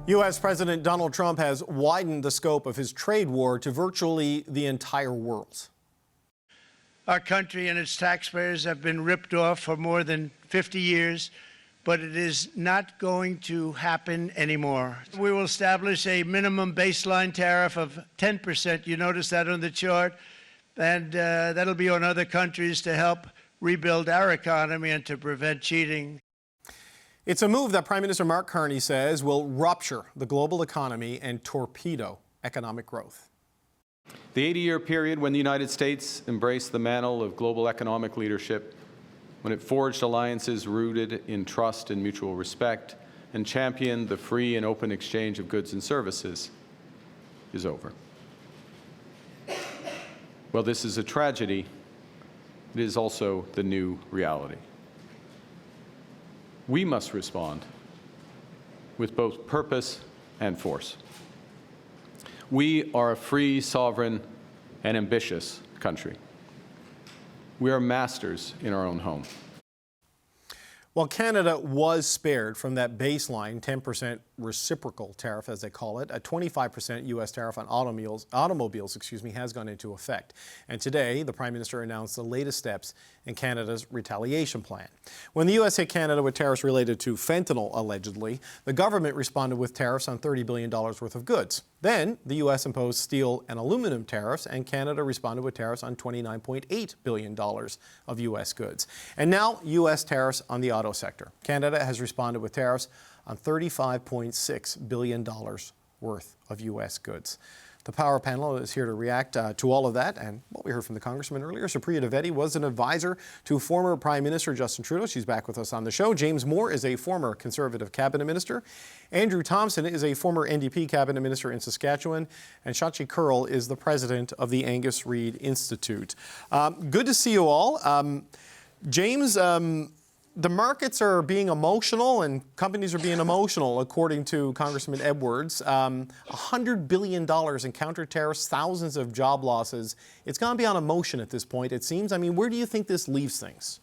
U.S. President Donald Trump has widened the scope of his trade war to virtually the entire world. Our country and its taxpayers have been ripped off for more than 50 years, but it is not going to happen anymore. We will establish a minimum baseline tariff of 10%. You notice that on the chart, and that'll be on other countries to help rebuild our economy and to prevent cheating. It's a move that Prime Minister Mark Carney says will rupture the global economy and torpedo economic growth. The 80-year period when the United States embraced the mantle of global economic leadership, when it forged alliances rooted in trust and mutual respect, and championed the free and open exchange of goods and services, is over. Well, this is a tragedy. It is also the new reality. We must respond with both purpose and force. We are a free, sovereign, and ambitious country. We are masters in our own home. While Canada was spared from that baseline 10% reciprocal tariff, as they call it, a 25% U.S. tariff on automobiles, has gone into effect. And today, the Prime Minister announced the latest steps in Canada's retaliation plan. When the U.S. hit Canada with tariffs related to fentanyl, allegedly, the government responded with tariffs on $30 billion worth of goods. Then, the U.S. imposed steel and aluminum tariffs, and Canada responded with tariffs on $29.8 billion of U.S. goods. And now, U.S. tariffs on the auto sector. Canada has responded with tariffs on $35.6 billion worth of U.S. goods. The Power Panel is here to react to all of that. And what we heard from the Congressman earlier, Supriya Dwivedi was an advisor to former Prime Minister Justin Trudeau. She's back with us on the show. James Moore is a former Conservative cabinet minister. Andrew Thompson is a former NDP cabinet minister in Saskatchewan. And Shachi Kurl is the president of the Angus Reid Institute. Good to see you all. James, the markets are being emotional and companies are being emotional, according to Congressman Edwards. $100 billion in counter tariffs, thousands of job losses. It's gone beyond emotion at this point, it seems. I mean, where do you think this leaves things?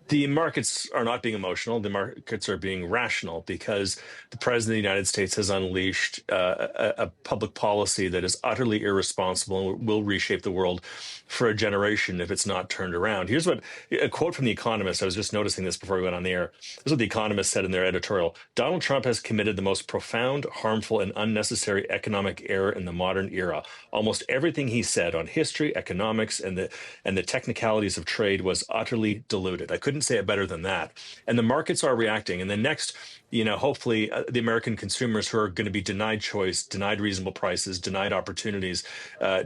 The markets are not being emotional. The markets are being rational because the President of the United States has unleashed a public policy that is utterly irresponsible and will reshape the world for a generation if it's not turned around. Here's what a quote from The Economist. I was just noticing this before we went on the air. This is what The Economist said in their editorial. Donald Trump has committed the most profound, harmful, and unnecessary economic error in the modern era. Almost everything he said on history, economics, and the technicalities of trade was utterly diluted. I couldn't say it better than that. And the markets are reacting. And the next, hopefully the American consumers who are going to be denied choice, denied reasonable prices, denied opportunities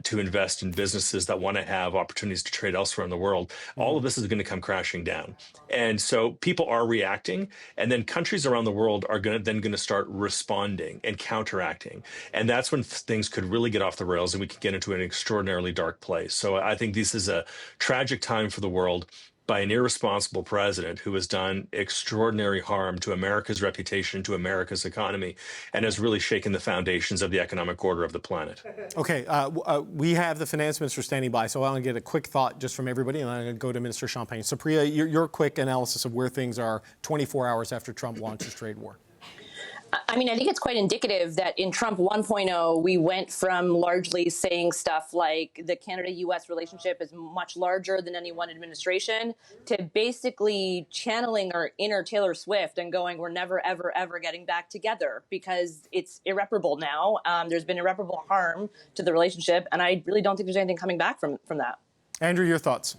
to invest in businesses that want to have opportunities to trade elsewhere in the world, all of this is going to come crashing down. And so people are reacting, and then countries around the world are going to start responding and counteracting. And that's when things could really get off the rails and we could get into an extraordinarily dark place. So I think this is a tragic time for the world by an irresponsible president who has done extraordinary harm to America's reputation, to America's economy, and has really shaken the foundations of the economic order of the planet. Okay, we have the finance minister standing by, so I want to get a quick thought just from everybody, and I'm going to go to Minister Champagne. Supriya, your quick analysis of where things are 24 hours after Trump launched his trade war. I mean, I think it's quite indicative that in Trump 1.0, we went from largely saying stuff like the Canada-U.S. relationship is much larger than any one administration to basically channeling our inner Taylor Swift and going, we're never, ever, ever getting back together because it's irreparable now. There's been irreparable harm to the relationship, and I really don't think there's anything coming back from that. Andrew, your thoughts?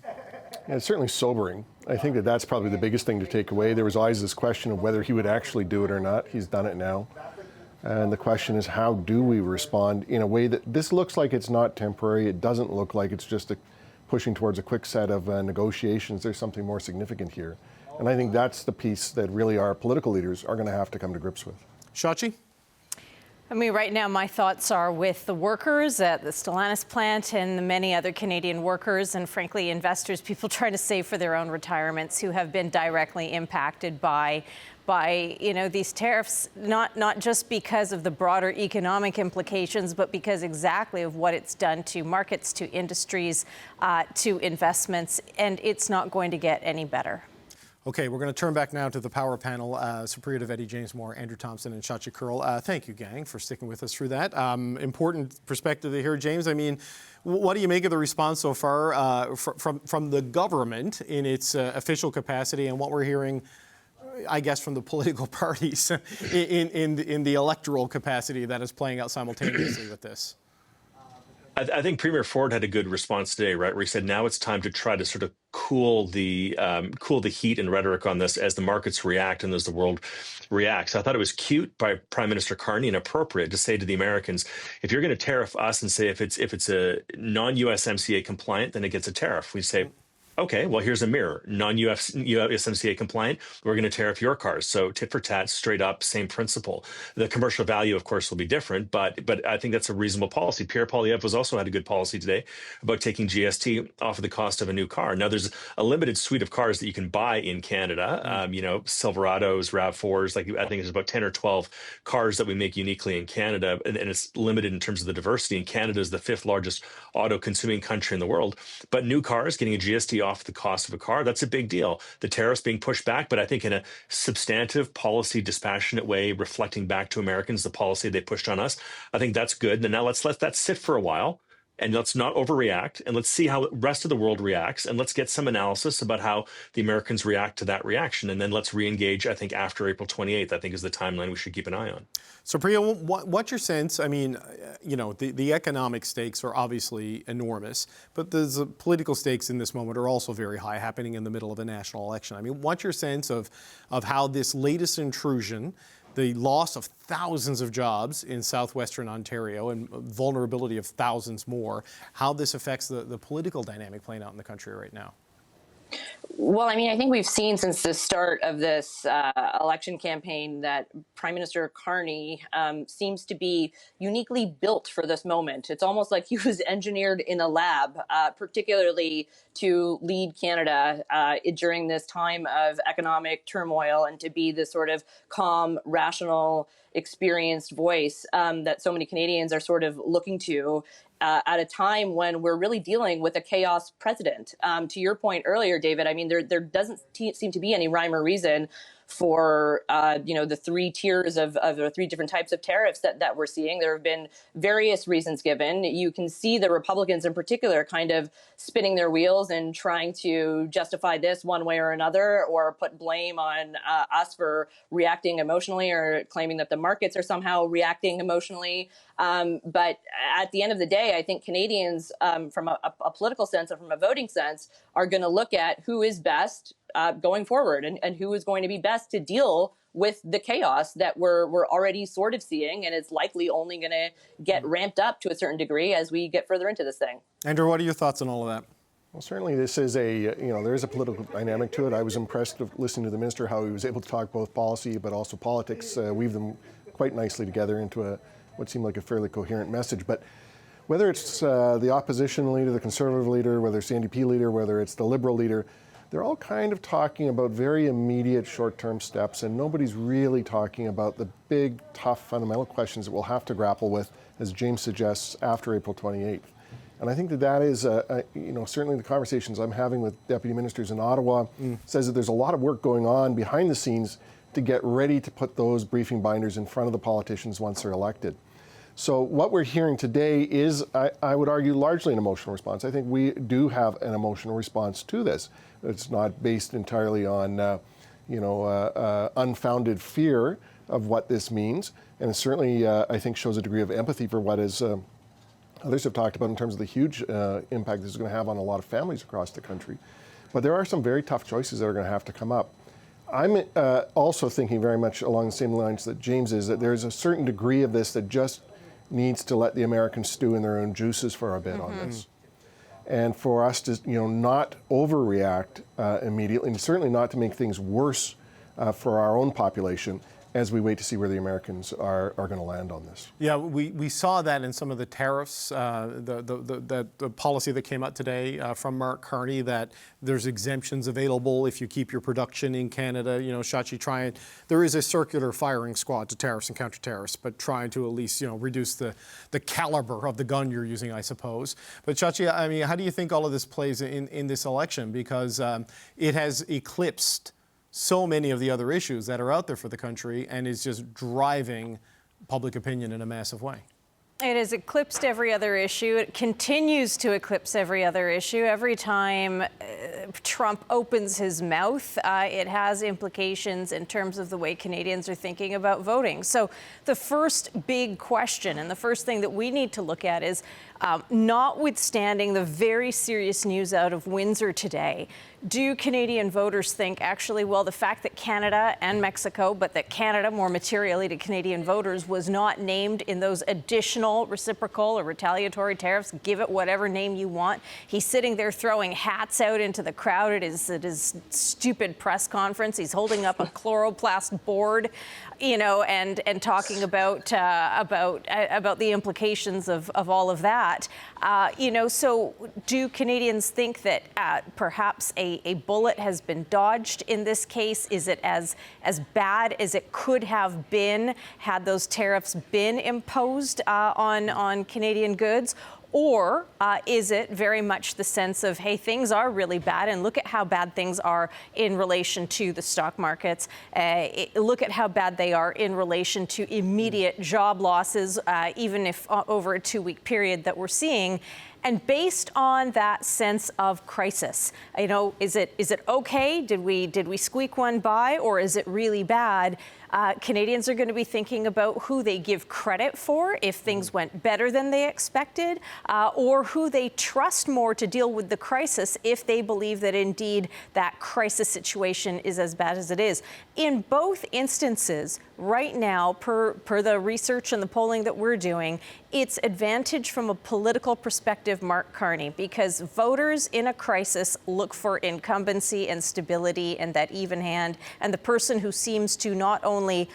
Yeah, it's certainly sobering. I think that's probably the biggest thing to take away. There was always this question of whether he would actually do it or not. He's done it now. And the question is, how do we respond in a way that this looks like it's not temporary? It doesn't look like it's just pushing towards a quick set of negotiations. There's something more significant here. And I think that's the piece that really our political leaders are going to have to come to grips with. Shachi? I mean, right now, my thoughts are with the workers at the Stellantis plant and the many other Canadian workers and, frankly, investors, people trying to save for their own retirements who have been directly impacted by these tariffs, not just because of the broader economic implications, but because exactly of what it's done to markets, to industries, to investments, and it's not going to get any better. Okay, we're going to turn back now to the power panel. Supriya Dwivedi, James Moore, Andrew Thompson, and Shachi Kurl. Thank you, gang, for sticking with us through that. Important perspective here, James. I mean, what do you make of the response so far from the government in its official capacity, and what we're hearing, I guess, from the political parties in the electoral capacity that is playing out simultaneously with this? I think Premier Ford had a good response today, right? Where he said now it's time to try to sort of cool the heat and rhetoric on this as the markets react and as the world reacts. I thought it was cute by Prime Minister Carney and appropriate to say to the Americans, if you're going to tariff us and say if it's a non-USMCA compliant, then it gets a tariff. We say, okay, well, here's a mirror. Non-USMCA compliant, we're going to tariff your cars. So tit for tat, straight up, same principle. The commercial value, of course, will be different, but I think that's a reasonable policy. Pierre Poilievre has also had a good policy today about taking GST off of the cost of a new car. Now, there's a limited suite of cars that you can buy in Canada. Silverados, RAV4s, like I think there's about 10 or 12 cars that we make uniquely in Canada, and it's limited in terms of the diversity. And Canada is the 5th largest auto-consuming country in the world. But new cars, getting a GST off the cost of a car, that's a big deal. The tariffs being pushed back, but I think in a substantive, policy, dispassionate way, reflecting back to Americans the policy they pushed on us. I think that's good. And now let's let that sit for a while. And let's not overreact, and let's see how the rest of the world reacts, and let's get some analysis about how the Americans react to that reaction, and then let's re-engage, I think, after April 28th, I think is the timeline we should keep an eye on. So, Priya, what's your sense? I mean, the economic stakes are obviously enormous, but the political stakes in this moment are also very high, happening in the middle of a national election. I mean, what's your sense of how this latest intrusion, the loss of thousands of jobs in southwestern Ontario and vulnerability of thousands more, how this affects the political dynamic playing out in the country right now? Well, I mean, I think we've seen since the start of this election campaign that Prime Minister Carney seems to be uniquely built for this moment. It's almost like he was engineered in a lab, particularly to lead Canada during this time of economic turmoil and to be this sort of calm, rational, experienced voice that so many Canadians are sort of looking to at a time when we're really dealing with a chaos president. To your point earlier, David, I mean, there doesn't seem to be any rhyme or reason for, the 3 tiers of the 3 different types of tariffs that we're seeing. There have been various reasons given. You can see the Republicans in particular kind of spinning their wheels and trying to justify this one way or another, or put blame on us for reacting emotionally, or claiming that the markets are somehow reacting emotionally. But at the end of the day, I think Canadians, from a political sense and from a voting sense, are going to look at who is best going forward, and who is going to be best to deal with the chaos that we're already sort of seeing, and it's likely only going to get ramped up to a certain degree as we get further into this thing. Andrew, what are your thoughts on all of that? Well, certainly this is there is a political dynamic to it. I was impressed of listening to the minister, how he was able to talk both policy but also politics, weave them quite nicely together into what seemed like a fairly coherent message. But whether it's the opposition leader, the Conservative leader, whether it's the NDP leader, whether it's the Liberal leader, they're all kind of talking about very immediate short-term steps, and nobody's really talking about the big, tough, fundamental questions that we'll have to grapple with, as James suggests, after April 28th. And I think that is, certainly the conversations I'm having with deputy ministers in Ottawa says that there's a lot of work going on behind the scenes to get ready to put those briefing binders in front of the politicians once they're elected. So what we're hearing today is, I would argue, largely an emotional response. I think we do have an emotional response to this. It's not based entirely on, unfounded fear of what this means. And it certainly, I think, shows a degree of empathy for what is others have talked about in terms of the huge impact this is going to have on a lot of families across the country. But there are some very tough choices that are going to have to come up. I'm also thinking very much along the same lines that James is, that there's a certain degree of this that just needs to let the Americans stew in their own juices for a bit on this. And for us to, not overreact immediately, and certainly not to make things worse for our own population as we wait to see where the Americans are going to land on this. Yeah, we saw that in some of the tariffs, the policy that came out today from Mark Carney, that there's exemptions available if you keep your production in Canada. Shachi, there is a circular firing squad to tariffs and counter-tariffs, but trying to at least, reduce the caliber of the gun you're using, I suppose. But Shachi, I mean, how do you think all of this plays in this election? Because it has eclipsed so many of the other issues that are out there for the country and is just driving public opinion in a massive way. It has eclipsed every other issue. It continues to eclipse every other issue. Every time Trump opens his mouth, it has implications in terms of the way Canadians are thinking about voting. So the first big question and the first thing that we need to look at is, notwithstanding the very serious news out of Windsor today, do Canadian voters think, actually, well, the fact that Canada and Mexico, but that Canada, more materially to Canadian voters, was not named in those additional reciprocal or retaliatory tariffs, give it whatever name you want. He's sitting there throwing hats out into the crowd at his stupid press conference. He's holding up a chloroplast board, and talking about the implications of all of that. So do Canadians think that perhaps a bullet has been dodged in this case? Is it as bad as it could have been had those tariffs been imposed on Canadian goods? Or is it very much the sense of, hey, things are really bad, and look at how bad things are in relation to the stock markets. Look at how bad they are in relation to immediate job losses, even if over a 2-week period that we're seeing. And based on that sense of crisis, is it okay? Did we squeak one by, or is it really bad? Canadians are going to be thinking about who they give credit for if things went better than they expected, or who they trust more to deal with the crisis if they believe that indeed that crisis situation is as bad as it is. In both instances, right now, per the research and the polling that we're doing, it's advantage from a political perspective, Mark Carney, because voters in a crisis look for incumbency and stability and that even hand, and the person who seems to not only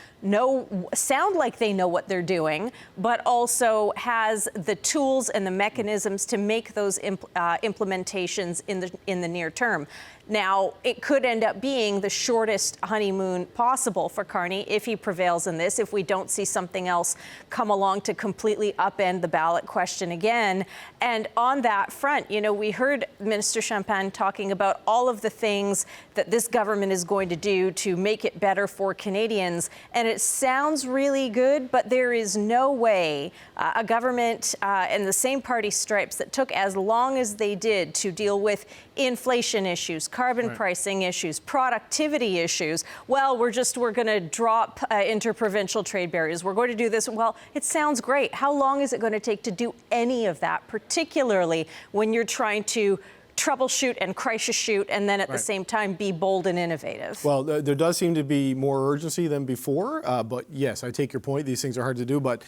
sound like they know what they're doing, but also has the tools and the mechanisms to make those implementations in the near term. Now, it could end up being the shortest honeymoon possible for Carney if he prevails in this, if we don't see something else come along to completely upend the ballot question again. And on that front, we heard Minister Champagne talking about all of the things that this government is going to do to make it better for Canadians. And it sounds really good, but there is no way a government in the same party stripes that took as long as they did to deal with inflation issues, carbon pricing issues, productivity issues. Well, we're going to drop interprovincial trade barriers. We're going to do this. Well, it sounds great. How long is it going to take to do any of that, particularly when you're trying to troubleshoot and crisis shoot and then at the same time be bold and innovative? Well, there does seem to be more urgency than before. But yes, I take your point. These things are hard to do. But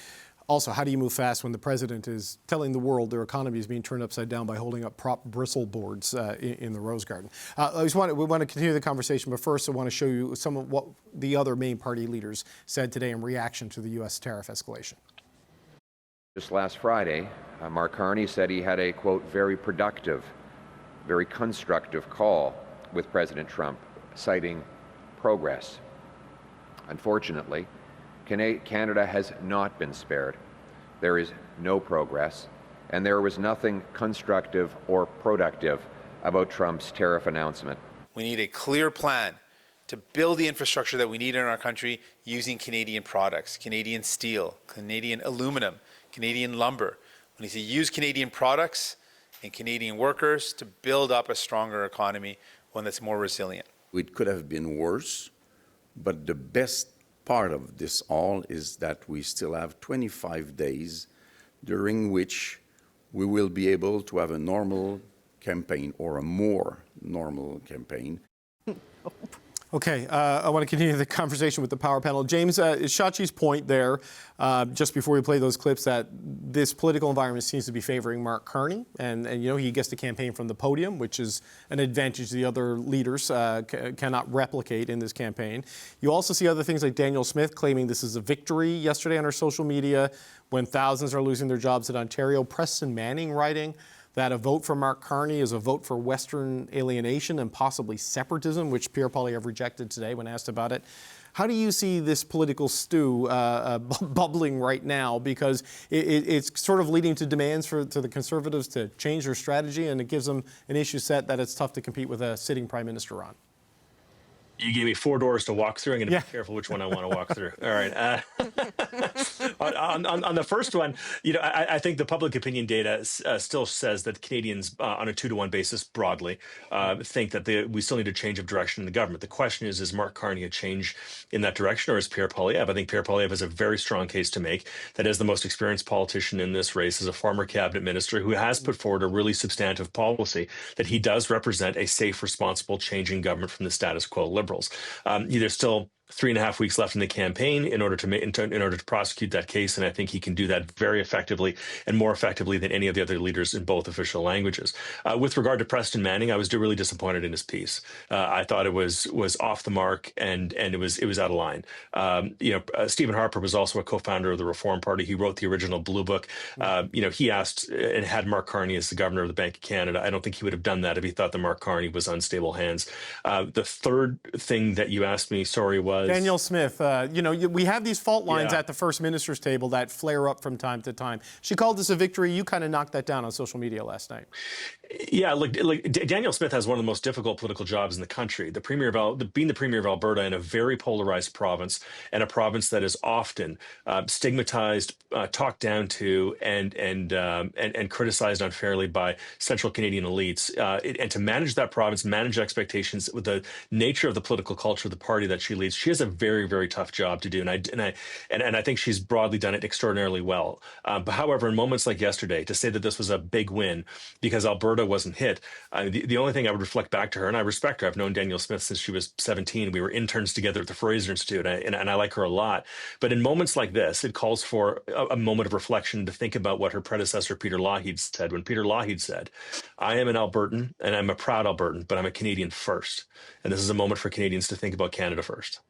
also, how do you move fast when the president is telling the world their economy is being turned upside down by holding up prop bristle boards in the Rose Garden? We want to continue the conversation, but first I want to show you some of what the other main party leaders said today in reaction to the U.S. tariff escalation. Just last Friday, Mark Carney said he had a, quote, very productive, very constructive call with President Trump, citing progress. Unfortunately, Canada has not been spared. There is no progress, and there was nothing constructive or productive about Trump's tariff announcement. We need a clear plan to build the infrastructure that we need in our country using Canadian products, Canadian steel, Canadian aluminum, Canadian lumber. We need to use Canadian products and Canadian workers to build up a stronger economy, one that's more resilient. It could have been worse, but the best part of this all is that we still have 25 days during which we will be able to have a normal campaign or a more normal campaign. Okay, I want to continue the conversation with the power panel. James, Shachi's point there, just before we play those clips, that this political environment seems to be favoring Mark Carney, and he gets to campaign from the podium, which is an advantage the other leaders cannot replicate in this campaign. You also see other things like Danielle Smith claiming this is a victory yesterday on her social media when thousands are losing their jobs in Ontario. Preston Manning writing that a vote for Mark Carney is a vote for Western alienation and possibly separatism, which Pierre Poilievre rejected today when asked about it. How do you see this political stew bubbling right now? Because it's sort of leading to demands to the Conservatives to change their strategy, and it gives them an issue set that it's tough to compete with a sitting Prime Minister on. You gave me 4 doors to walk through. I'm going to be careful which one I want to walk through. All right. On the first one, I think the public opinion data still says that Canadians, on a 2-to-1 basis, broadly, think that we still need a change of direction in the government. The question is Mark Carney a change in that direction, or is Pierre Poilievre? I think Pierre Poilievre has a very strong case to make that as the most experienced politician in this race, as a former cabinet minister who has put forward a really substantive policy, that he does represent a safe, responsible change in government from the status quo Liberals. There's still 3.5 weeks left in the campaign in order to prosecute that case, and I think he can do that very effectively and more effectively than any of the other leaders in both official languages. With regard to Preston Manning, I was really disappointed in his piece. I thought it was off the mark and it was out of line. Stephen Harper was also a co-founder of the Reform Party. He wrote the original Blue Book. He asked and had Mark Carney as the governor of the Bank of Canada. I don't think he would have done that if he thought that Mark Carney was unstable hands. The third thing that you asked me, was Danielle Smith. We have these fault lines at the First Minister's table that flare up from time to time. She called this a victory. You kind of knocked that down on social media last night. Yeah, look, Danielle Smith has one of the most difficult political jobs in the country. Being the premier of Alberta in a very polarized province, and a province that is often stigmatized, talked down to, and criticized unfairly by central Canadian elites, and to manage that province, manage expectations with the nature of the political culture of the party that she leads, she has a very, very tough job to do, and I think she's broadly done it extraordinarily well. But however, in moments like yesterday, to say that this was a big win because Alberta wasn't hit, the only thing I would reflect back to her, and I respect her, I've known Danielle Smith since she was 17. We were interns together at the Fraser Institute, and I like her a lot. But in moments like this, it calls for a moment of reflection to think about what her predecessor, Peter Lougheed, said. When Peter Lougheed said, "I am an Albertan, and I'm a proud Albertan, but I'm a Canadian first. And this is a moment for Canadians to think about Canada first."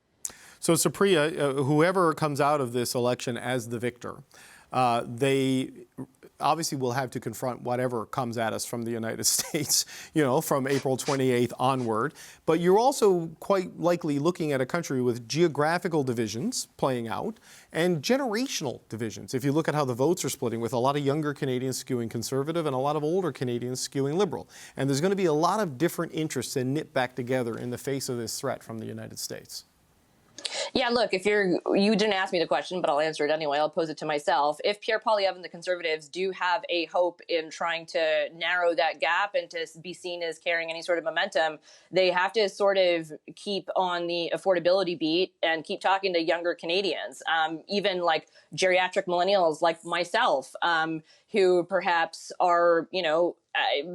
So, Supriya, whoever comes out of this election as the victor, they obviously will have to confront whatever comes at us from the United States, from April 28th onward. But you're also quite likely looking at a country with geographical divisions playing out and generational divisions. If you look at how the votes are splitting, with a lot of younger Canadians skewing Conservative and a lot of older Canadians skewing Liberal. And there's going to be a lot of different interests that knit back together in the face of this threat from the United States. Yeah, look, you didn't ask me the question, but I'll answer it anyway. I'll pose it to myself. If Pierre Poilievre and the Conservatives do have a hope in trying to narrow that gap and to be seen as carrying any sort of momentum, they have to sort of keep on the affordability beat and keep talking to younger Canadians, even like geriatric millennials like myself, who perhaps are,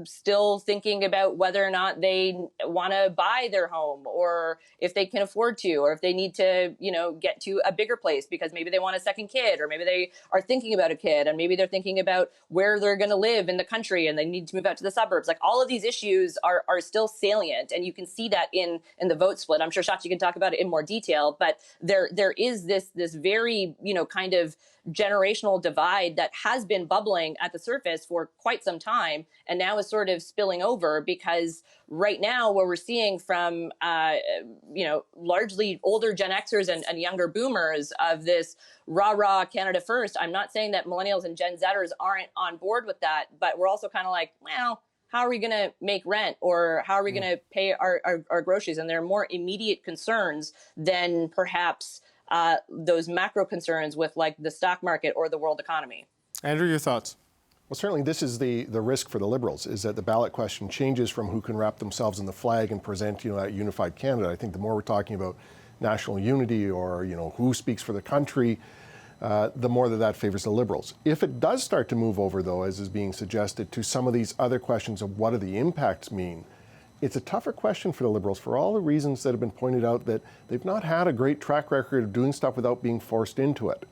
still thinking about whether or not they want to buy their home, or if they can afford to, or if they need to, get to a bigger place because maybe they want a second kid, or maybe they are thinking about a kid, and maybe they're thinking about where they're going to live in the country and they need to move out to the suburbs. Like, all of these issues are still salient, and you can see that in the vote split. I'm sure Shachi can talk about it in more detail, but there is this very, kind of generational divide that has been bubbling at the surface for quite some time, and now is sort of spilling over, because right now what we're seeing from largely older Gen Xers and younger boomers of this rah Canada first. I'm not saying that millennials and Gen Zers aren't on board with that, but we're also kind of like, well, how are we going to make rent, or how are we going to pay our groceries? And there are more immediate concerns than perhaps those macro concerns with like the stock market or the world economy. Andrew, your thoughts? Well, certainly this is the risk for the Liberals, is that the ballot question changes from who can wrap themselves in the flag and present, that unified Canada. I think the more we're talking about national unity or, who speaks for the country, the more that favors the Liberals. If it does start to move over, though, as is being suggested, to some of these other questions of what do the impacts mean, it's a tougher question for the Liberals for all the reasons that have been pointed out, that they've not had a great track record of doing stuff without being forced into it.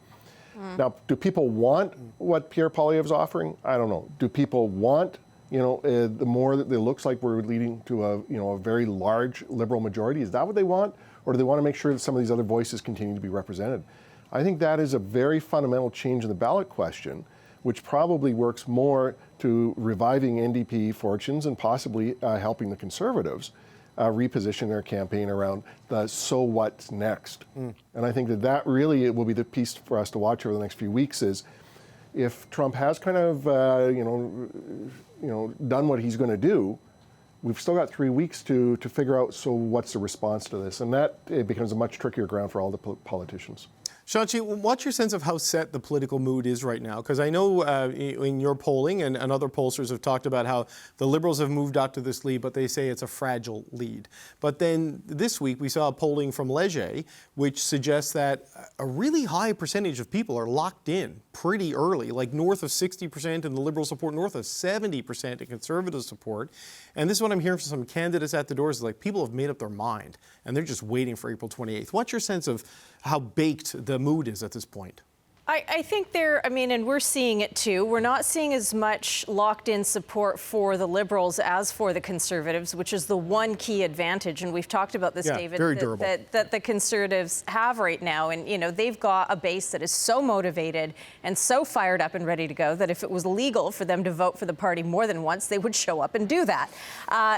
Now, do people want what Pierre Poilievre's offering? I don't know. Do people want, the more that it looks like we're leading to a very large Liberal majority? Is that what they want? Or do they want to make sure that some of these other voices continue to be represented? I think that is a very fundamental change in the ballot question, which probably works more to reviving NDP fortunes and possibly helping the Conservatives reposition their campaign around the so what's next. And I think that really it will be the piece for us to watch over the next few weeks, is if Trump has kind of done what he's going to do, we've still got 3 weeks to figure out, so what's the response to this? And that it becomes a much trickier ground for all the politicians. Shaanxi, what's your sense of how set the political mood is right now? Because I know in your polling and other pollsters have talked about how the Liberals have moved out to this lead, but they say it's a fragile lead. But then this week we saw a polling from Leger, which suggests that a really high percentage of people are locked in pretty early, like north of 60% in the Liberal support, north of 70% in Conservative support. And this is what I'm hearing from some candidates at the doors, is like people have made up their mind and they're just waiting for April 28th. What's your sense of how baked the mood is at this point? I think and we're seeing it too. We're not seeing as much locked-in support for the Liberals as for the Conservatives, which is the one key advantage. And we've talked about this, David, very durable. that the Conservatives have right now. And, they've got a base that is so motivated and so fired up and ready to go that if it was legal for them to vote for the party more than once, they would show up and do that.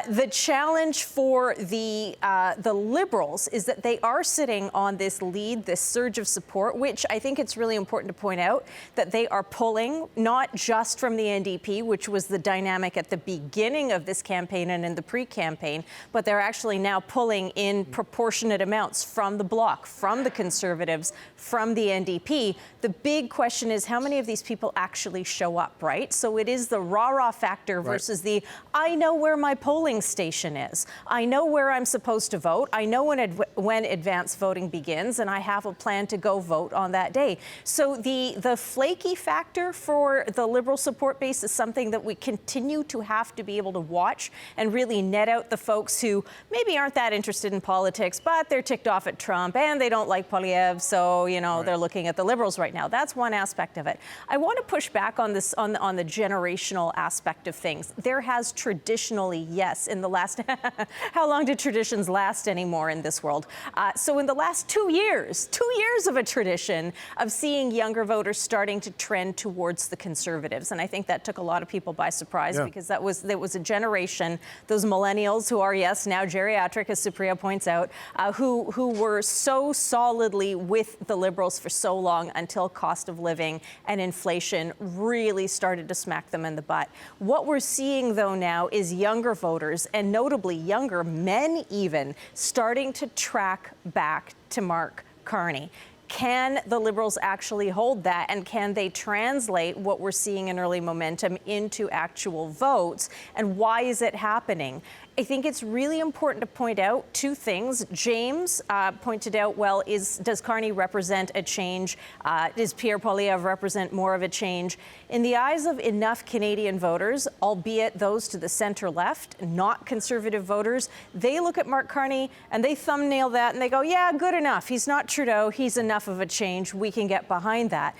The challenge for the Liberals is that they are sitting on this lead, this surge of support, which I think it's really important to point out that they are pulling not just from the NDP, which was the dynamic at the beginning of this campaign and in the pre-campaign, but they're actually now pulling in proportionate amounts from the Bloc, from the Conservatives, from the NDP. The big question is how many of these people actually show up, right? So it is the rah-rah factor versus the I know where my polling station is. I know where I'm supposed to vote. I know when advance voting begins, and I have a plan to go vote on that day. So the flaky factor for the Liberal support base is something that we continue to have to be able to watch and really net out the folks who maybe aren't that interested in politics, but they're ticked off at Trump and they don't like Poilievre, so they're looking at the Liberals right now. That's one aspect of it. I want to push back on this on the generational aspect of things. There has traditionally, yes, in the last how long do traditions last anymore in this world? So in the last 2 years of a tradition of seeing younger voters starting to trend towards the Conservatives. And I think that took a lot of people by surprise because there was a generation, those millennials who are, yes, now geriatric, as Supriya points out, who were so solidly with the Liberals for so long until cost of living and inflation really started to smack them in the butt. What we're seeing, though, now is younger voters, and notably younger men even, starting to track back to Mark Carney. Can the Liberals actually hold that, and can they translate what we're seeing in early momentum into actual votes, and why is it happening? I think it's really important to point out two things. James pointed out, well, does Carney represent a change? Does Pierre Poilievre represent more of a change? In the eyes of enough Canadian voters, albeit those to the centre-left, not Conservative voters, they look at Mark Carney and they thumbnail that and they go, yeah, good enough. He's not Trudeau. He's enough of a change. We can get behind that.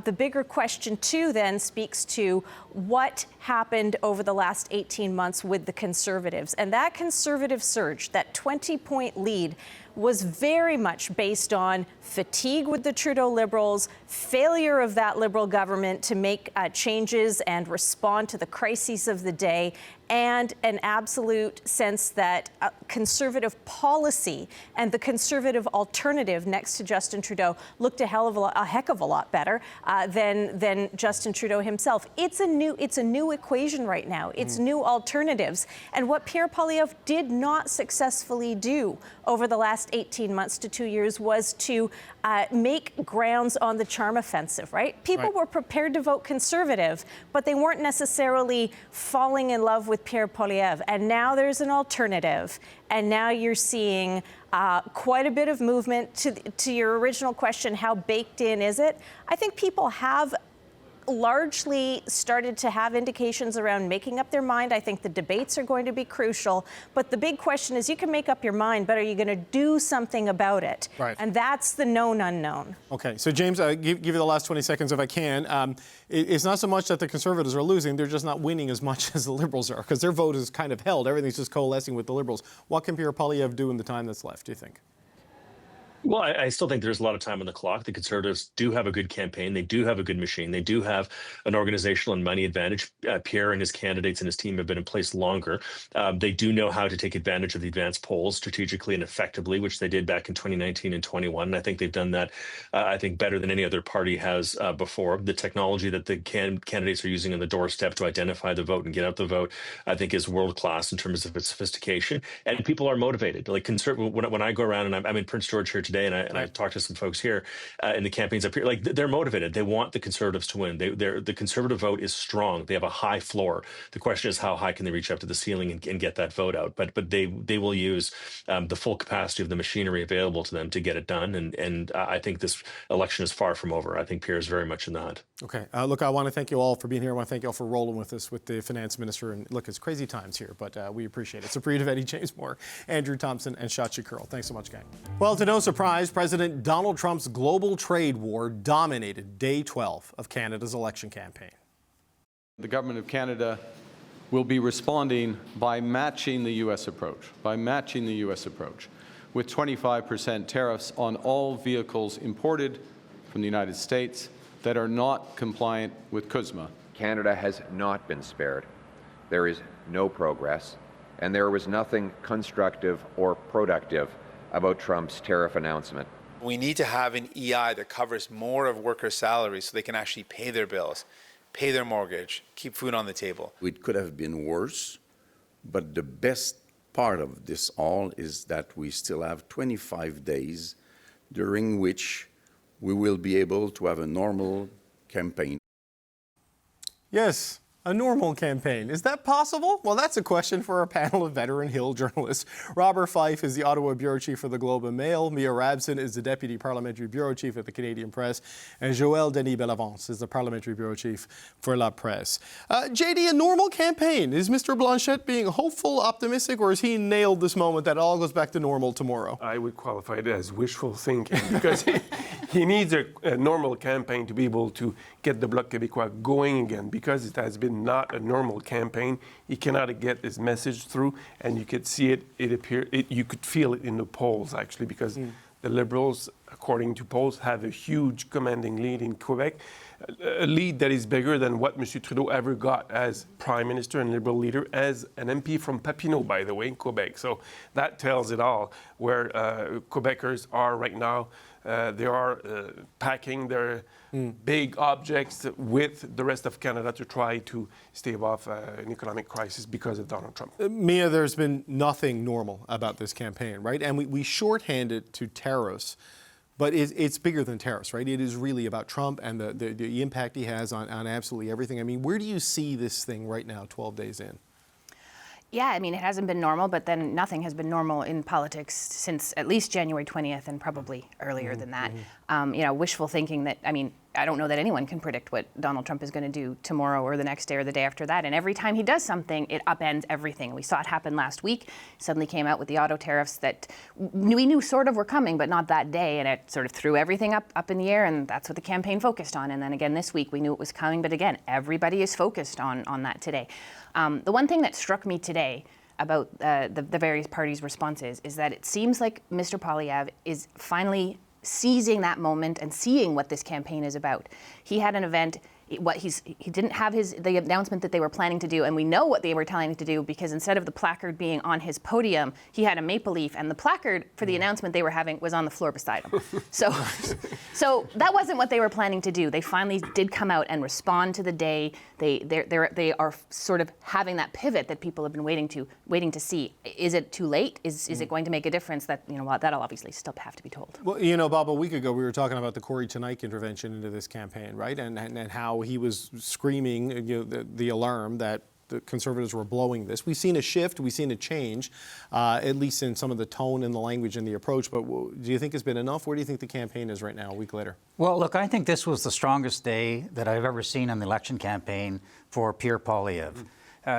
The bigger question, too, then speaks to what happened over the last 18 months with the Conservatives. And that Conservative surge, that 20-point lead, was very much based on fatigue with the Trudeau Liberals, failure of that Liberal government to make changes and respond to the crises of the day, and an absolute sense that Conservative policy and the Conservative alternative next to Justin Trudeau looked a heck of a lot better than Justin Trudeau himself. It's a new equation right now. It's new alternatives. And what Pierre Poilievre did not successfully do over the last 18 months to 2 years was to make grounds on the charm offensive, right? People were prepared to vote Conservative, but they weren't necessarily falling in love with Pierre Poilievre. And now there's an alternative. And now you're seeing quite a bit of movement. To your original question, how baked in is it? I think people have largely started to have indications around making up their mind. I think the debates are going to be crucial. But the big question is, you can make up your mind, but are you going to do something about it? Right. And that's the known unknown. Okay, so James, give you the last 20 seconds if I can. It's not so much that the Conservatives are losing, they're just not winning as much as the Liberals are, because their vote is kind of held. Everything's just coalescing with the Liberals. What can Pierre Poilievre do in the time that's left, do you think? Well, I still think there's a lot of time on the clock. The Conservatives do have a good campaign. They do have a good machine. They do have an organizational and money advantage. Pierre and his candidates and his team have been in place longer. They do know how to take advantage of the advanced polls strategically and effectively, which they did back in 2019 and 21. And I think they've done that, I think, better than any other party has before. The technology that the candidates are using on the doorstep to identify the vote and get out the vote, I think, is world-class in terms of its sophistication. And people are motivated. Like when I go around, and I'm in Prince George here today, and I talked to some folks here in the campaigns up here, like they're motivated. They want the Conservatives to win. The Conservative vote is strong. They have a high floor. The question is, how high can they reach up to the ceiling and get that vote out? But they will use the full capacity of the machinery available to them to get it done. And I think this election is far from over. I think Pierre is very much in the hunt. Okay. Look, I want to thank you all for being here. I want to thank you all for rolling with us with the finance minister. And look, it's crazy times here, but we appreciate it. Supreet Vedi, James Moore, Andrew Thompson, and Shachi Kurl. Thanks so much, gang. Well, to no surprise, President Donald Trump's global trade war dominated day 12 of Canada's election campaign. The government of Canada will be responding by matching the U.S. approach, with 25% tariffs on all vehicles imported from the United States that are not compliant with CUSMA. Canada has not been spared. There is no progress, and there was nothing constructive or productive about Trump's tariff announcement. We need to have an EI that covers more of workers' salaries so they can actually pay their bills, pay their mortgage, keep food on the table. It could have been worse, but the best part of this all is that we still have 25 days during which we will be able to have a normal campaign. Yes, a normal campaign. Is that possible? Well, that's a question for our panel of veteran Hill journalists. Robert Fife is the Ottawa Bureau Chief for the Globe and Mail. Mia Rabson is the Deputy Parliamentary Bureau Chief at the Canadian Press. And Joël Denis-Bellavance is the Parliamentary Bureau Chief for La Presse. JD, a normal campaign. Is Mr. Blanchette being hopeful, optimistic, or has he nailed this moment that it all goes back to normal tomorrow? I would qualify it as wishful thinking because he needs a normal campaign to be able to get the Bloc Québécois going again, because it has been not a normal campaign. He cannot get his message through, and you could see it. You could feel it in the polls actually, because the Liberals, according to polls, have a huge commanding lead in Quebec, a lead that is bigger than what M. Trudeau ever got as Prime Minister and Liberal leader, as an MP from Papineau, by the way, in Quebec. So that tells it all where Quebecers are right now. They are packing their big objects with the rest of Canada to try to stave off an economic crisis because of Donald Trump. Mia, there's been nothing normal about this campaign, right? And we shorthand it to tariffs, but it's bigger than tariffs, right? It is really about Trump and the impact he has on absolutely everything. I mean, where do you see this thing right now, 12 days in? Yeah, I mean, it hasn't been normal, but then nothing has been normal in politics since at least January 20th and probably earlier than that. Wishful thinking that, I mean, I don't know that anyone can predict what Donald Trump is going to do tomorrow or the next day or the day after that. And every time he does something, it upends everything. We saw it happen last week. He suddenly came out with the auto tariffs that we knew sort of were coming, but not that day. And it sort of threw everything up in the air. And that's what the campaign focused on. And then again this week, we knew it was coming. But again, everybody is focused on that today. The one thing that struck me today about the various parties' responses is that it seems like Mr. Poilievre is finally seizing that moment and seeing what this campaign is about. He had an event. He didn't have the announcement that they were planning to do, and we know what they were planning to do because instead of the placard being on his podium, he had a maple leaf, and the placard for the announcement they were having was on the floor beside him. So that wasn't what they were planning to do. They finally did come out and respond to the day. They are sort of having that pivot that people have been waiting to see. Is it too late? Is it going to make a difference? That'll obviously still have to be told. Well, Bob, a week ago we were talking about the Corey Tonight intervention into this campaign, right? And how he was screaming the alarm that the Conservatives were blowing this. We've seen a shift, we've seen a change, at least in some of the tone and the language and the approach, but do you think it's been enough? Where do you think the campaign is right now, a week later? Well, look, I think this was the strongest day that I've ever seen in the election campaign for Pierre Poilievre.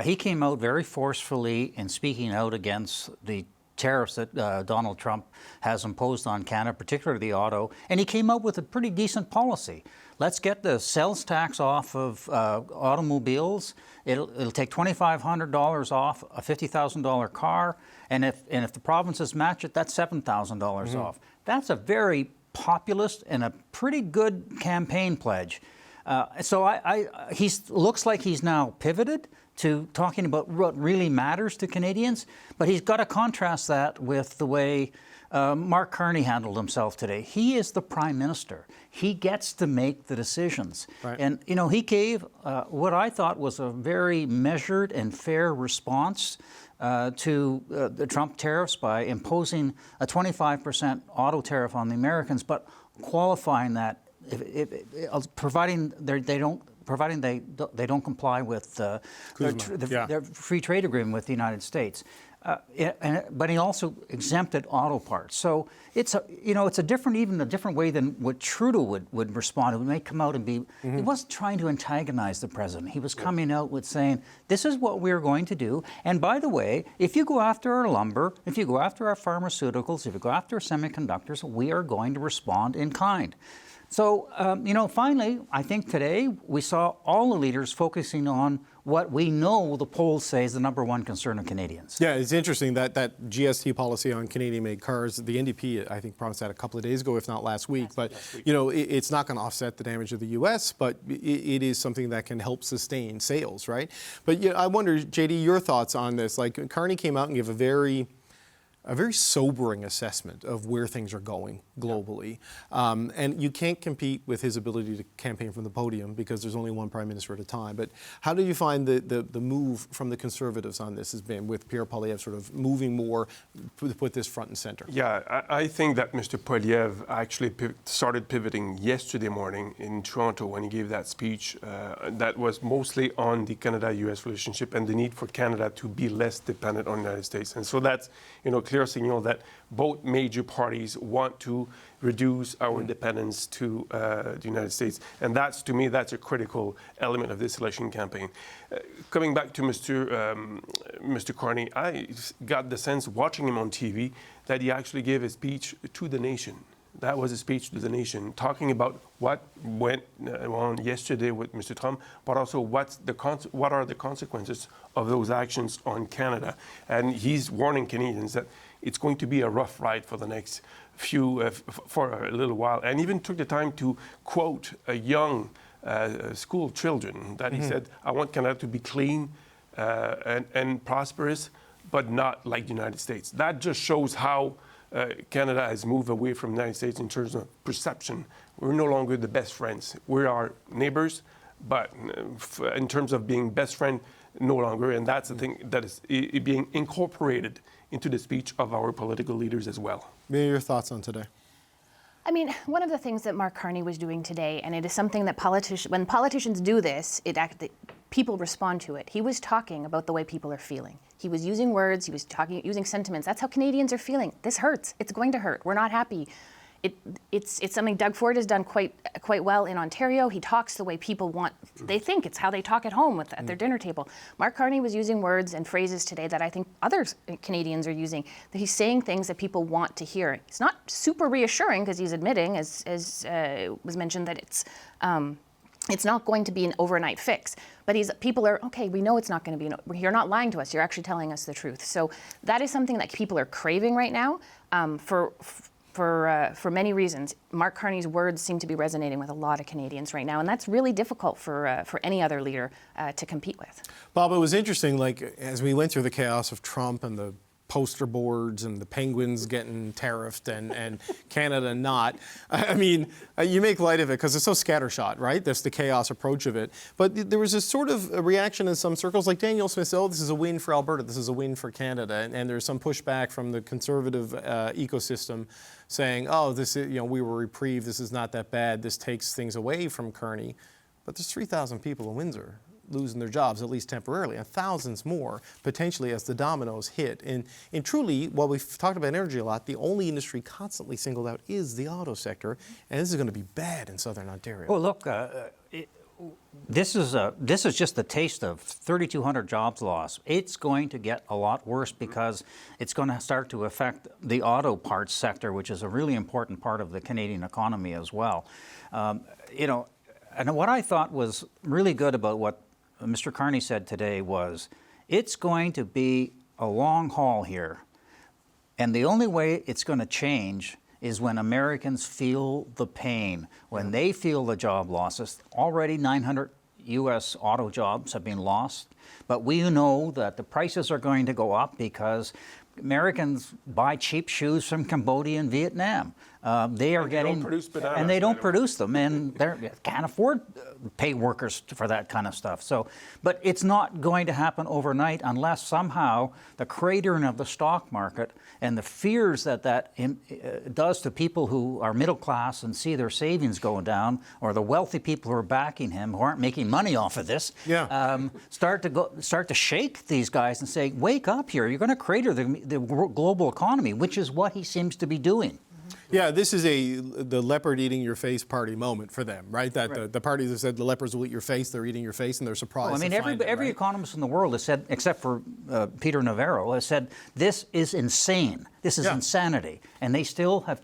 He came out very forcefully in speaking out against the tariffs that Donald Trump has imposed on Canada, particularly the auto, and he came out with a pretty decent policy. let's get the sales tax off of automobiles. It'll take $2,500 off a $50,000 car, and if the provinces match it, that's $7,000 off. That's a very populist and a pretty good campaign pledge. So he looks like he's now pivoted to talking about what really matters to Canadians, but he's got to contrast that with the way Mark Carney handled himself today. He is the Prime Minister. He gets to make the decisions. Right. And, he gave what I thought was a very measured and fair response to the Trump tariffs by imposing a 25% auto tariff on the Americans, but qualifying that, providing they don't comply with their free trade agreement with the United States. But he also exempted auto parts. So it's a different way than what Trudeau would respond. He may come out and be. He wasn't trying to antagonize the president. He was coming out with saying, "This is what we're going to do. And by the way, if you go after our lumber, if you go after our pharmaceuticals, if you go after our semiconductors, we are going to respond in kind." So, finally, I think today we saw all the leaders focusing on what we know the polls say is the number one concern of Canadians. Yeah, it's interesting that GST policy on Canadian-made cars, the NDP, I think, promised that a couple of days ago, if not last week. But, it's not going to offset the damage of the U.S., but it is something that can help sustain sales, right? But I wonder, JD, your thoughts on this. Like, Carney came out and gave a very sobering assessment of where things are going globally. And you can't compete with his ability to campaign from the podium because there's only one Prime Minister at a time. But how do you find the move from the Conservatives on this has been, with Pierre Poilievre sort of moving more to put this front and center? Yeah, I think that Mr. Poilievre actually started pivoting yesterday morning in Toronto when he gave that speech that was mostly on the Canada-US relationship and the need for Canada to be less dependent on the United States. And so that's, clear signal that both major parties want to reduce our dependence to the United States. And that's, to me, that's a critical element of this election campaign. Coming back to Mr. Carney, I got the sense, watching him on TV, that he actually gave a speech to the nation. That was a speech to the nation, talking about what went on yesterday with Mr. Trump, but also what are the consequences of those actions on Canada. And he's warning Canadians that it's going to be a rough ride for the next for a little while, and even took the time to quote a young school children that he said, "I want Canada to be clean and prosperous, but not like the United States." That just shows how Canada has moved away from the United States in terms of perception. We're no longer the best friends. We are neighbors, but in terms of being best friend, no longer. And that's the thing that is being incorporated into the speech of our political leaders as well. What are your thoughts on today? I mean, one of the things that Mark Carney was doing today, and it is something that when politicians do this, people respond to it. He was talking about the way people are feeling. He was using words, he was using sentiments. That's how Canadians are feeling. This hurts. It's going to hurt. We're not happy. It's something Doug Ford has done quite well in Ontario. He talks the way people want. They think it's how they talk at home at their dinner table. Mark Carney was using words and phrases today that I think other Canadians are using. That he's saying things that people want to hear. It's not super reassuring because he's admitting, as was mentioned, that it's not going to be an overnight fix. But people are, okay, we know it's not going to be, you're not lying to us, you're actually telling us the truth. So that is something that people are craving right now for many reasons. Mark Carney's words seem to be resonating with a lot of Canadians right now, and that's really difficult for any other leader to compete with. Bob, it was interesting, like, as we went through the chaos of Trump and the poster boards and the Penguins getting tariffed and Canada not. I mean, you make light of it because it's so scattershot, right? That's the chaos approach of it. But there was this sort of a reaction in some circles, like Daniel Smith said, "Oh, this is a win for Alberta, this is a win for Canada." And there's some pushback from the Conservative ecosystem saying, "Oh, this is, we were reprieved, this is not that bad, this takes things away from Carney." But there's 3,000 people in Windsor losing their jobs, at least temporarily, and thousands more potentially as the dominoes hit. And truly, while we've talked about energy a lot, the only industry constantly singled out is the auto sector, and this is going to be bad in Southern Ontario. Well, look, this is just the taste of 3,200 jobs lost. It's going to get a lot worse because it's going to start to affect the auto parts sector, which is a really important part of the Canadian economy as well. And what I thought was really good about what Mr. Carney said today was, it's going to be a long haul here. And the only way it's going to change is when Americans feel the pain, when they feel the job losses. Already 900 U.S. auto jobs have been lost, but we know that the prices are going to go up because Americans buy cheap shoes from Cambodia and Vietnam. They are getting, and they don't produce them, and they can't afford to pay workers for that kind of stuff. So, but it's not going to happen overnight unless somehow the cratering of the stock market and the fears that does to people who are middle class and see their savings going down, or the wealthy people who are backing him who aren't making money off of this, start to shake these guys and say, wake up here! You're going to crater the global economy, which is what he seems to be doing. Yeah, this is the leopard eating your face party moment for them, right? That the party that said the leopards will eat your face, they're eating your face, and they're surprised. Well, I mean, every economist in the world has said, except for Peter Navarro, has said this is insane. This is insanity, and they still have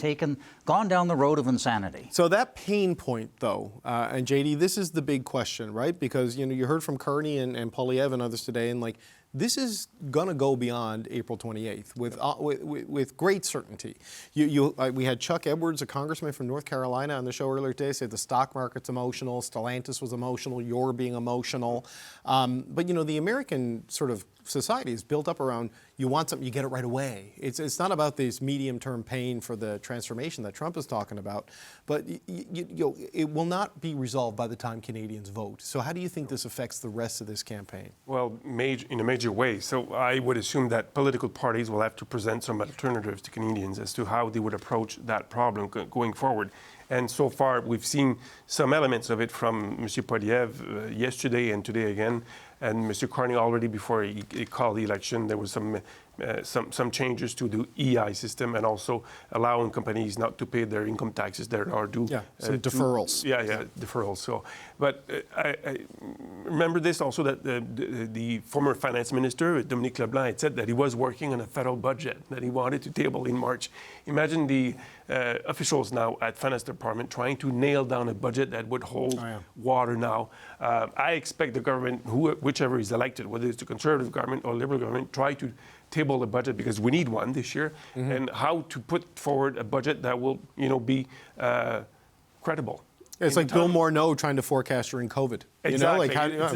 gone down the road of insanity. So that pain point, though, and JD, this is the big question, right? Because you heard from Carney and Poilievre and others today, and this is going to go beyond April 28th with great certainty. We had Chuck Edwards, a congressman from North Carolina, on the show earlier today, said the stock market's emotional, Stellantis was emotional, you're being emotional. But the American sort of society is built up around you want something, you get it right away. It's not about this medium-term pain for the transformation that Trump is talking about, but it will not be resolved by the time Canadians vote. So how do you think this affects the rest of this campaign? Well, in a major way. So I would assume that political parties will have to present some alternatives to Canadians as to how they would approach that problem going forward. And so far, we've seen some elements of it from M. Poilievre yesterday and today again. And Mr. Carney already, before he called the election, there was some changes to the EI system, and also allowing companies not to pay their income taxes that are due. Yeah, some deferrals. Deferrals. So, but I remember this also, that the former finance minister, Dominique Leblanc, had said that he was working on a federal budget that he wanted to table in March. Imagine the officials now at Finance Department trying to nail down a budget that would hold water now. I expect the government, whichever is elected, whether it's the Conservative government or Liberal government, try to table a budget, because we need one this year, and how to put forward a budget that will, be credible. It's like Bill Morneau trying to forecast during COVID. Exactly.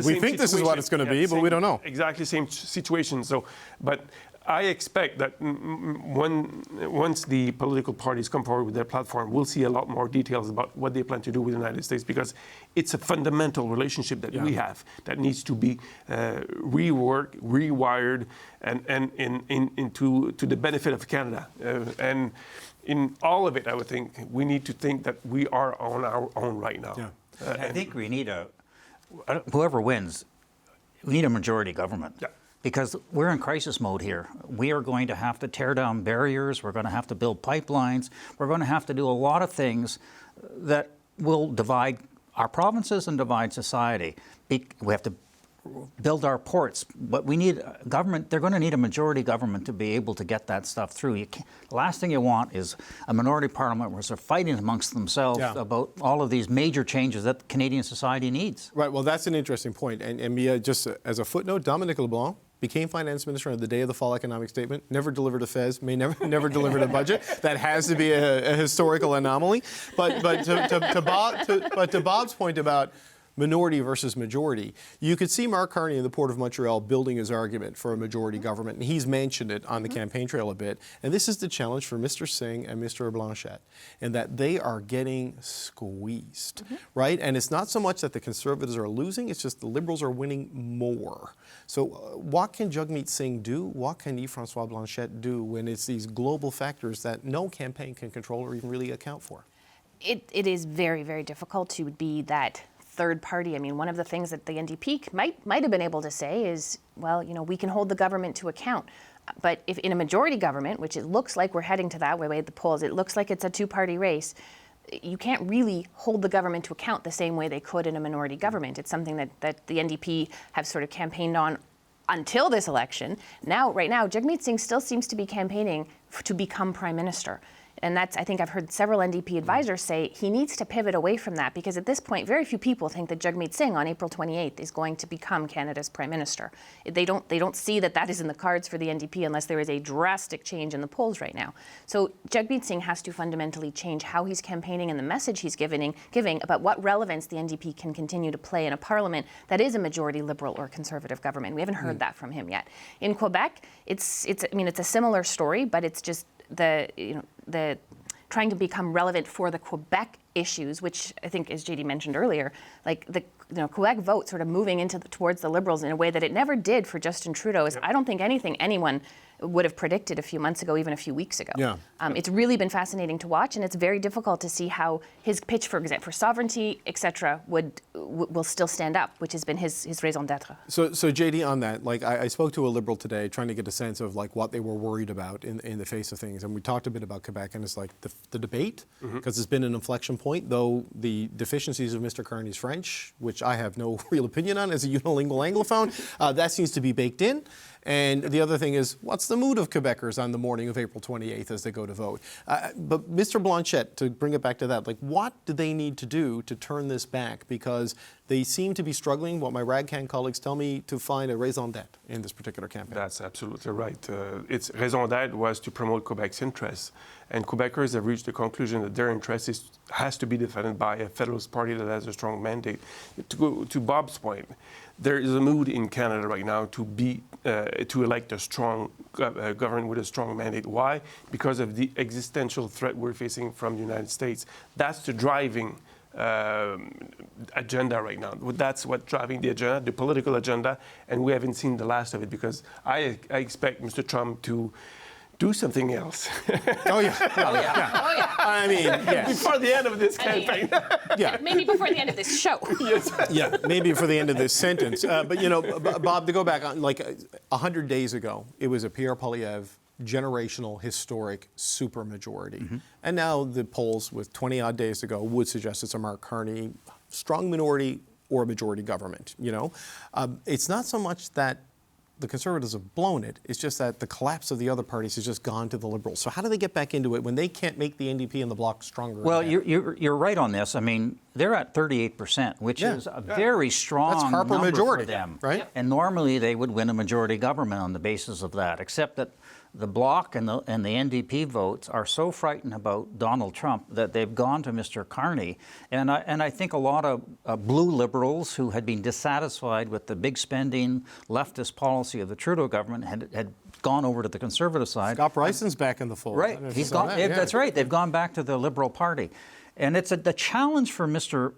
We think this is what it's going to be, but we don't know. Exactly same situation. So, but I expect that once the political parties come forward with their platform, we'll see a lot more details about what they plan to do with the United States, because it's a fundamental relationship that we have that needs to be reworked, rewired, and into the benefit of Canada. And in all of it, I would think we need to think that we are on our own right now. Yeah. I think we need whoever wins, we need a majority government. Yeah. Because we're in crisis mode here. We are going to have to tear down barriers. We're going to have to build pipelines. We're going to have to do a lot of things that will divide our provinces and divide society. We have to build our ports, but we need a government. They're going to need a majority government to be able to get that stuff through. The last thing you want is a minority parliament where they're fighting amongst themselves about all of these major changes that Canadian society needs. Right. Well, that's an interesting point. And Mia, just as a footnote, Dominique LeBlanc became finance minister on the day of the fall economic statement, never delivered a FES, never delivered a budget. That has to be a historical anomaly. But to Bob's point about minority versus majority, you could see Mark Carney in the Port of Montreal building his argument for a majority government, and he's mentioned it on the campaign trail a bit. And this is the challenge for Mr. Singh and Mr. Blanchet, in that they are getting squeezed, right? And it's not so much that the Conservatives are losing, it's just the Liberals are winning more. So what can Jagmeet Singh do? What can Yves-François Blanchet do when it's these global factors that no campaign can control or even really account for? It is very, very difficult to be that third party. I mean, one of the things that the NDP might have been able to say is, well, we can hold the government to account. But if in a majority government, which it looks like we're heading to that way at the polls, it looks like it's a two-party race, you can't really hold the government to account the same way they could in a minority government. It's something that the NDP have sort of campaigned on until this election. Right now, Jagmeet Singh still seems to be campaigning to become Prime Minister. And that's, I think I've heard several NDP advisors say he needs to pivot away from that, because at this point, very few people think that Jagmeet Singh on April 28th is going to become Canada's Prime Minister. They don't see that that is in the cards for the NDP unless there is a drastic change in the polls right now. So Jagmeet Singh has to fundamentally change how he's campaigning and the message he's giving about what relevance the NDP can continue to play in a parliament that is a majority Liberal or Conservative government. We haven't heard that from him yet. In Quebec, it's a similar story, but it's just the trying to become relevant for the Quebec issues, which I think, as JD mentioned earlier, like the Quebec vote sort of moving towards the Liberals in a way that it never did for Justin Trudeau is, I don't think anyone would have predicted a few months ago, even a few weeks ago. Yeah. It's really been fascinating to watch, and it's very difficult to see how his pitch, for example, for sovereignty, etc., will still stand up, which has been his raison d'être. So JD, on that, like I spoke to a Liberal today trying to get a sense of like what they were worried about in the face of things, and we talked a bit about Quebec, and it's like the debate, because it's been an inflection point, though the deficiencies of Mr. Carney's French, which I have no real opinion on as a unilingual Anglophone, that seems to be baked in. And the other thing is, what's the mood of Quebecers on the morning of April 28th as they go to vote? But Mr. Blanchet, to bring it back to that, like what do they need to do to turn this back? Because they seem to be struggling, what my RAGCAN colleagues tell me, to find a raison d'être in this particular campaign. That's absolutely right. Its raison d'être was to promote Quebec's interests. And Quebecers have reached the conclusion that their interest has to be defended by a Federalist Party that has a strong mandate. To go to Bob's point, there is a mood in Canada right now to elect a strong government with a strong mandate. Why? Because of the existential threat we're facing from the United States. That's the driving agenda right now. That's what's driving the agenda, the political agenda, and we haven't seen the last of it, because I expect Mr. Trump to do something else. Oh, yeah. I mean, yes. Before the end of this campaign. Yeah. Maybe before the end of this show. Yes. Yeah, maybe for the end of this sentence. But, Bob, to go back on, like 100 days ago, it was a Pierre Poilievre generational, historic supermajority. And now the polls, with 20-odd days to go, would suggest it's a Mark Carney strong minority or a majority government, It's not so much that the Conservatives have blown it. It's just that the collapse of the other parties has just gone to the Liberals. So how do they get back into it when they can't make the NDP and the Bloc stronger? Well, you're right on this. I mean, they're at 38%, which is a very strong number majority for them. Right? And normally they would win a majority government on the basis of that, except that the Bloc and the NDP votes are so frightened about Donald Trump that they've gone to Mr. Carney. And I think a lot of blue Liberals who had been dissatisfied with the big spending leftist policy of the Trudeau government had gone over to the Conservative side. Scott Bryson's back in the fold. Right. He's gone. That's right. They've gone back to the Liberal Party. And it's the challenge for Mr.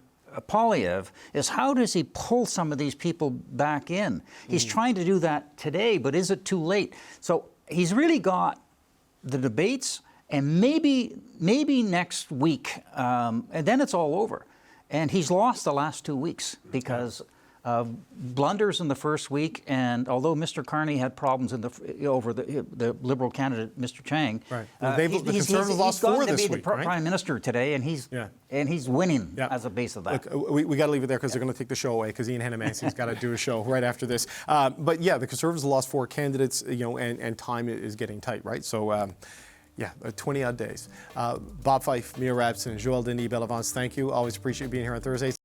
Poilievre is how does he pull some of these people back in? He's trying to do that today, but is it too late? So he's really got the debates and maybe next week, and then it's all over. And he's lost the last 2 weeks because of blunders in the first week, and although Mr. Carney had problems over the Liberal candidate, Mr. Chang, right. The Conservatives lost 4 this week. He's going to be the Prime Minister today, and he's winning as a base of that. Look, we got to leave it there because they're going to take the show away because Ian Hennemansey's got to do a show right after this. But yeah, the Conservatives lost 4 candidates, and time is getting tight, right? So. 20-odd days. Bob Fife, Mia Rabson, Joel Denis Bellavance, thank you. Always appreciate being here on Thursdays.